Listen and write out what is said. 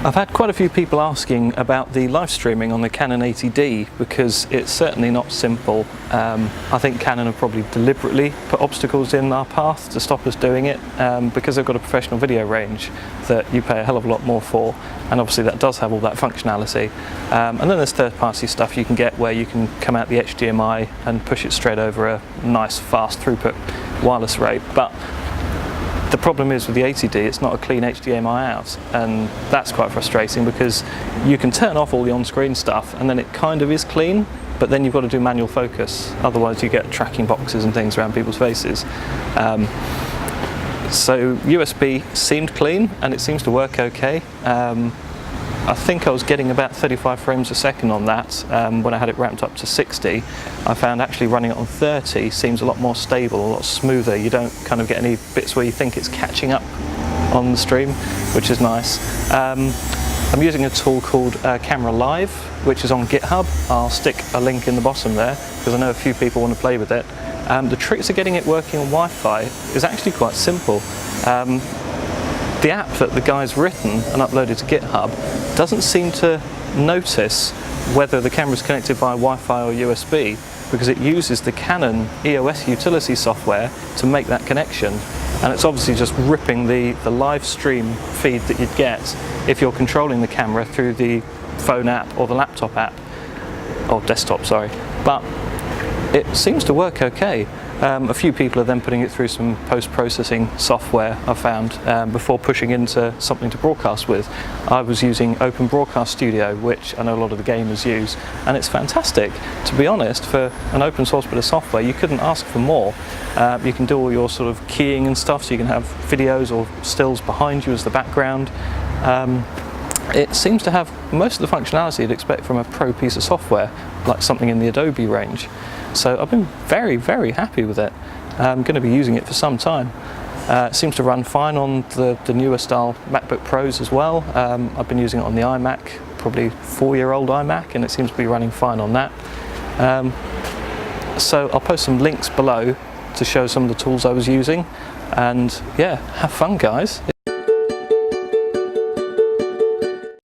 I've had quite a few people asking about the live streaming on the Canon 80D because it's certainly not simple. I think Canon have probably deliberately put obstacles in our path to stop us doing it because they've got a professional video range that you pay a hell of a lot more for, and obviously that does have all that functionality. And then there's third-party stuff you can get where you can come out the HDMI and push it straight over a nice fast throughput wireless rate. But the problem is with the 80D, it's not a clean HDMI out, and that's quite frustrating because you can turn off all the on-screen stuff and then it kind of is clean, but then you've got to do manual focus, otherwise you get tracking boxes and things around people's faces. So USB seemed clean and it seems to work okay. I think I was getting about 35 frames a second on that when I had it ramped up to 60. I found actually running it on 30 seems a lot more stable, a lot smoother. You don't kind of get any bits where you think it's catching up on the stream, which is nice. I'm using a tool called Camera Live, which is on GitHub. I'll stick a link in the bottom there because I know a few people want to play with it. The tricks of getting it working on Wi-Fi is actually quite simple. The app that the guy's written and uploaded to GitHub doesn't seem to notice whether the camera's connected via Wi-Fi or USB because it uses the Canon EOS utility software to make that connection, and it's obviously just ripping the live stream feed that you'd get if you're controlling the camera through the phone app or the laptop app, or desktop, sorry. But it seems to work okay. A few people are then putting it through some post-processing software I found before pushing into something to broadcast with. I was using Open Broadcast Studio, which I know a lot of the gamers use, and it's fantastic. To be honest, for an open source bit of software, you couldn't ask for more. You can do all your sort of keying and stuff, so you can have videos or stills behind you as the background. It seems to have most of the functionality you'd expect from a pro piece of software, like something in the Adobe range. So I've been very, very happy with it. I'm going to be using it for some time. It seems to run fine on the newer style MacBook Pros as well. I've been using it on the iMac, probably 4-year-old iMac, and it seems to be running fine on that. So I'll post some links below to show some of the tools I was using, and yeah, have fun guys.